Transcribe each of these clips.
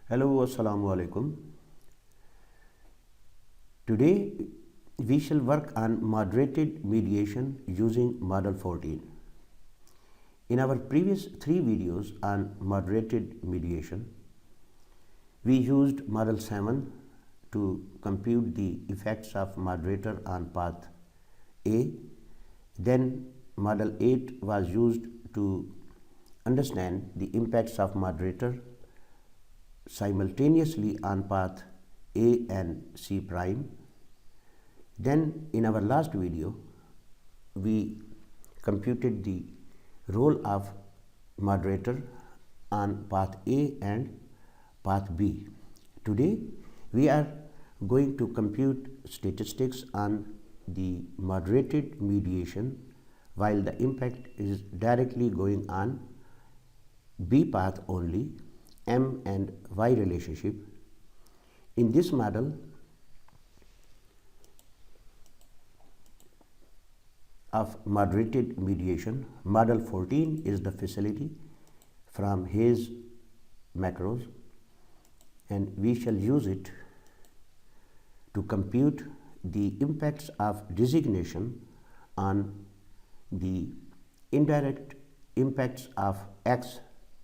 Hello, assalamu alaikum. Today we shall work on moderated mediation using Model-14. In our previous 3 videos on moderated mediation, we used Model-7 to compute the effects of moderator on path A. Then Model-8 was used to understand the impacts of moderator simultaneously on path A and C prime. Then in our last video, we computed the role of moderator on path A and path B. Today we are going to compute statistics on the moderated mediation while the impact is directly going on B path only, M and Y relationship. In this model of moderated mediation, Model-14 is the facility from Hayes macros, and we shall use it to compute the impacts of designation on the indirect impacts of X,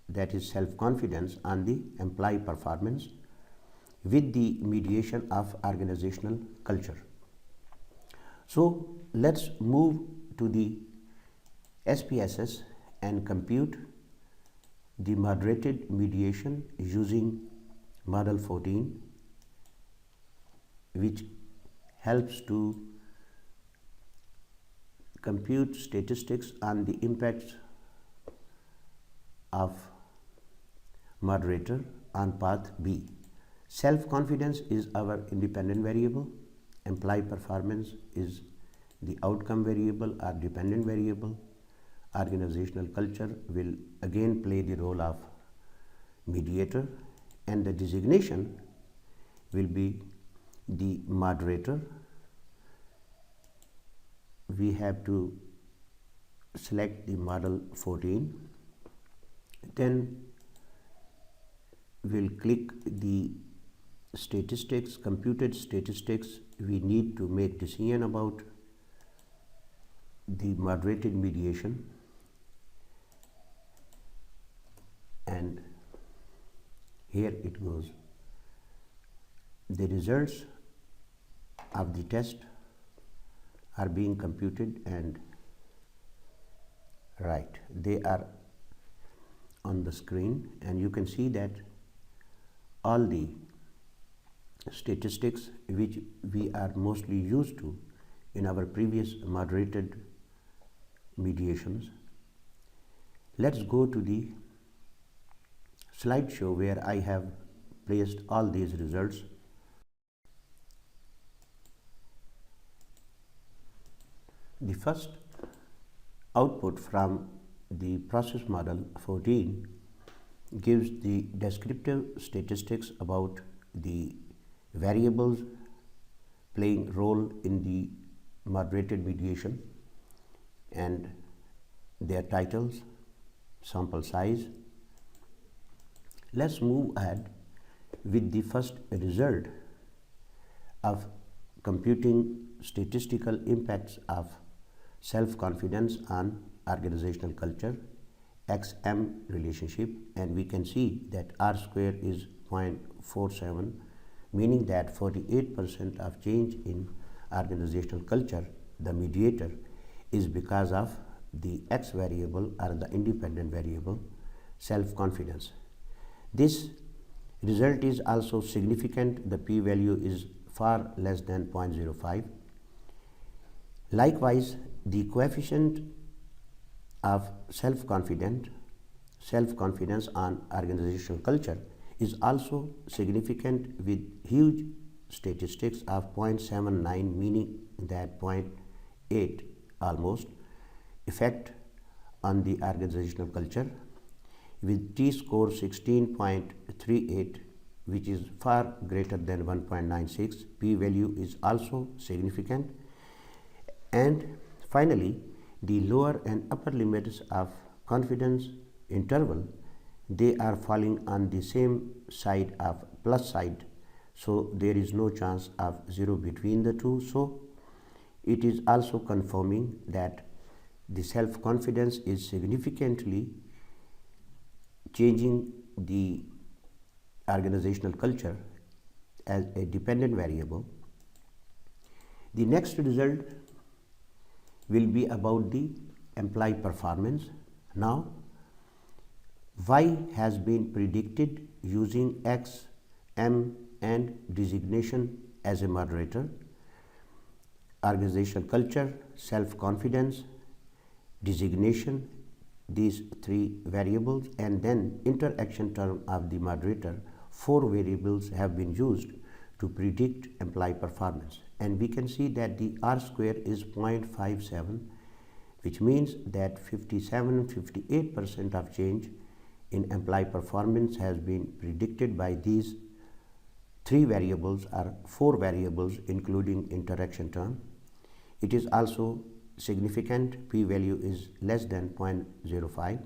that is self-confidence, on the employee performance with the mediation of organizational culture. So let's move to the SPSS and compute the moderated mediation using Model-14, which helps to compute statistics on the impacts of moderator on path B. Self-confidence is our independent variable. Employee performance is the outcome variable or dependent variable. Organizational culture will again play the role of mediator, and the designation will be the moderator. We have to select the Model-14. Then we'll click the statistics, computed statistics. We need to make decision about the moderated mediation, and here it goes. The results of the test are being computed, and right, they are on the screen, and you can see that all the statistics which we are mostly used to in our previous moderated mediations. Let's go to the slideshow where I have placed all these results. The first output from the process model 14 gives the descriptive statistics about the variables playing role in the moderated mediation and their titles, sample size. Let's move ahead with the first result of computing statistical impacts of self-confidence on organizational culture, XM relationship, and we can see that R square is 0.47, meaning that 48% of change in organizational culture, the mediator, is because of the X variable or the independent variable self-confidence. This result is also significant. The p-value is far less than 0.05. Likewise, the coefficient of self-confidence on organizational culture is also significant with huge statistics of 0.79, meaning that 0.8 almost effect on the organizational culture, with t-score 16.38, which is far greater than 1.96. P-value is also significant. And finally, the lower and upper limits of confidence interval they are falling on the same side of plus side, so there is no chance of 0 between the two. So it is also confirming that the self-confidence is significantly changing the organizational culture as a dependent variable. The next result will be about the employee performance. Now, Y has been predicted using X, M, and designation as a moderator. Organizational culture, self-confidence, designation, these three variables, and then interaction term of the moderator, 4 variables have been used to predict employee performance. And we can see that the R square is 0.57, which means that 57-58% of change in employee performance has been predicted by these 3 variables or 4 variables including interaction term. It is also significant, p-value is less than 0.05,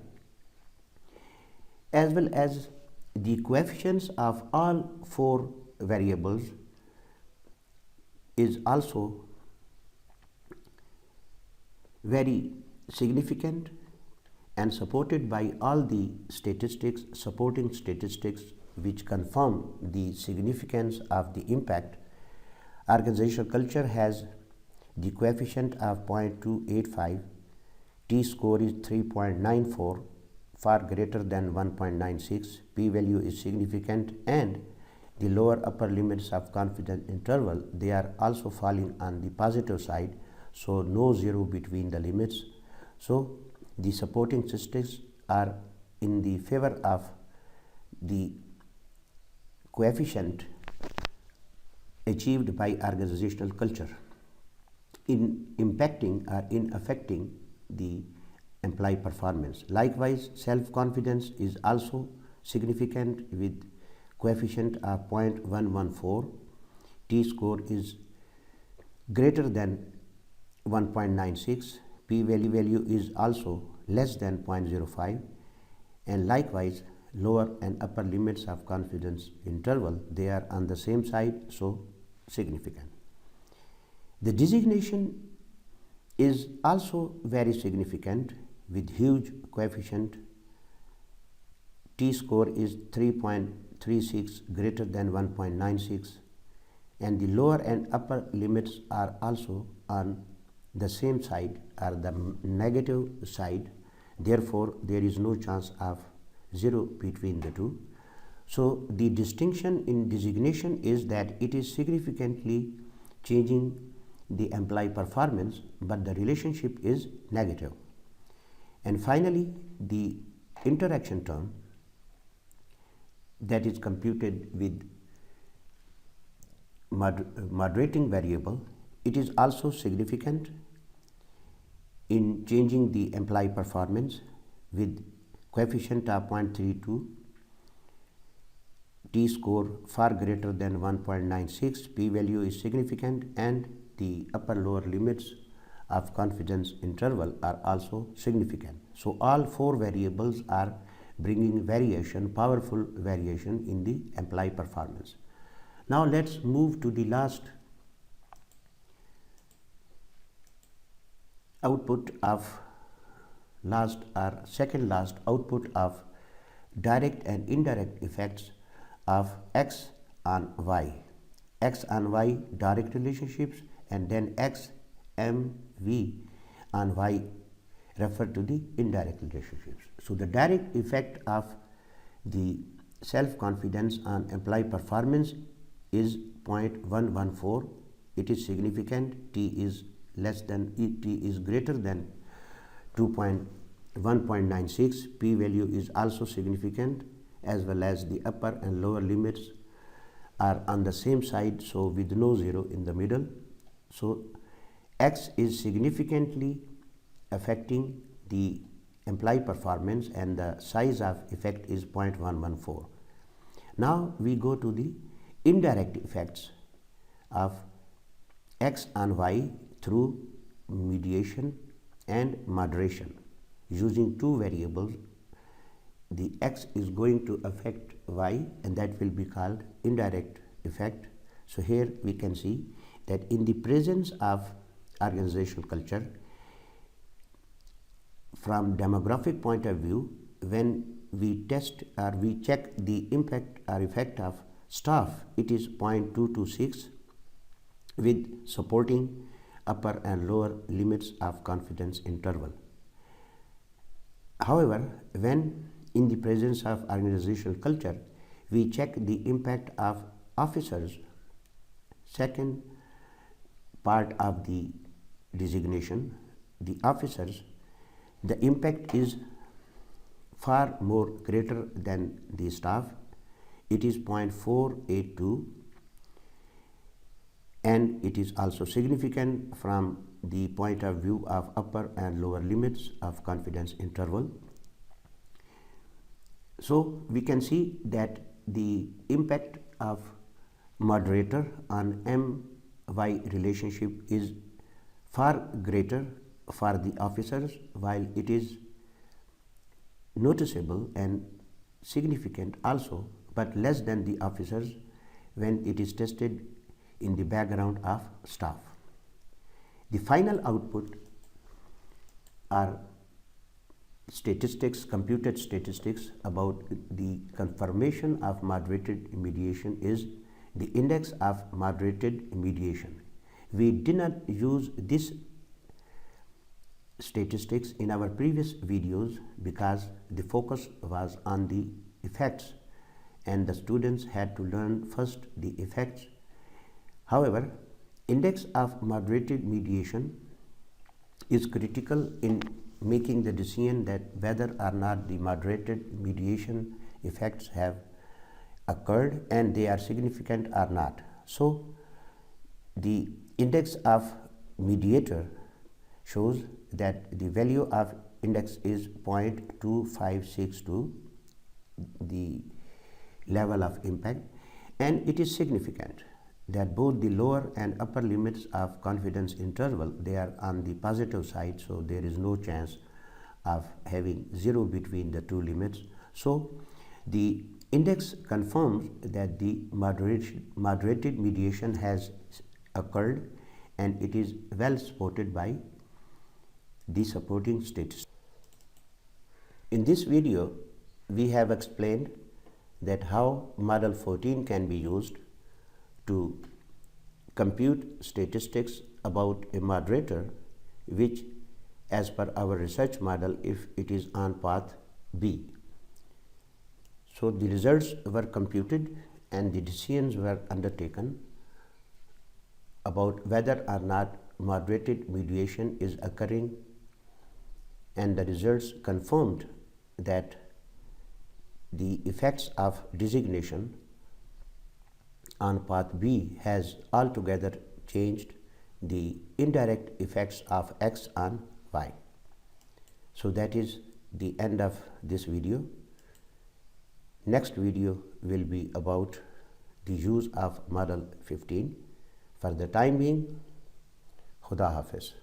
as well as the coefficients of all 4 variables is also very significant and supported by all the statistics, supporting statistics, which confirm the significance of the impact. Organizational culture has the coefficient of 0.285, t-score is 3.94, far greater than 1.96, p-value is significant, and the lower upper limits of confidence interval, they are also falling on the positive side, so no 0 between the limits. So the supporting statistics are in the favor of the coefficient achieved by organizational culture in impacting or in affecting the employee performance. Likewise, self-confidence is also significant with coefficient of 0.114, t-score is greater than 1.96, p-value is also less than 0.05, and likewise lower and upper limits of confidence interval, they are on the same side, so significant. The designation is also very significant with huge coefficient, t-score is 3.36 greater than 1.96, and the lower and upper limits are also on the same side or the negative side, therefore there is no chance of 0 between the two. So the distinction in designation is that it is significantly changing the employee performance, but the relationship is negative. And finally, the interaction term that is computed with moderating variable, it is also significant in changing the employee performance with coefficient of 0.32, t-score far greater than 1.96, p-value is significant, and the upper lower limits of confidence interval are also significant. So all 4 variables are bringing variation, powerful variation in the employee performance. Now let's move to the last output of second last output of direct and indirect effects of X on Y. X on Y direct relationships, and then X, M, V on Y refer to the indirect relationships. So the direct effect of the self-confidence on employee performance is 0.114. It is significant. T is greater than 1.96. P-value is also significant, as well as the upper and lower limits are on the same side, so with no 0 in the middle. So X is significantly affecting the employee performance, and the size of effect is 0.114. Now we go to the indirect effects of X on Y through mediation and moderation using 2 variables, the X is going to affect Y, and that will be called indirect effect. So here we can see that in the presence of organizational culture, from demographic point of view, when we test or we check the impact or effect of staff, it is 0.226 with supporting upper and lower limits of confidence interval. However, when in the presence of organizational culture, we check the impact of officers, second part of the designation, the officers, the impact is far more greater than the staff. It is 0.482, and it is also significant from the point of view of upper and lower limits of confidence interval. So we can see that the impact of moderator on MY relationship is far greater for the officers, while it is noticeable and significant also, but less than the officers when it is tested in the background of staff. The final output are statistics, computed statistics about the confirmation of moderated mediation is the index of moderated mediation. We did not use this statistics in our previous videos because the focus was on the effects and the students had to learn first the effects. However, index of moderated mediation is critical in making the decision that whether or not the moderated mediation effects have occurred and they are significant or not. So the index of mediator shows that the value of index is 0.2562, the level of impact, and it is significant that both the lower and upper limits of confidence interval, they are on the positive side, so there is no chance of having zero between the two limits. So the index confirms that the moderated mediation has occurred, and it is well supported by the supporting statistics. In this video, we have explained that how Model-14 can be used to compute statistics about a moderator which, as per our research model, if it is on path B. So the results were computed and the decisions were undertaken about whether or not moderated mediation is occurring, and the results confirmed that the effects of designation on path B has altogether changed the indirect effects of X on Y. So that is the end of this video. Next video will be about the use of Model 15. For the time being, Khuda Hafiz.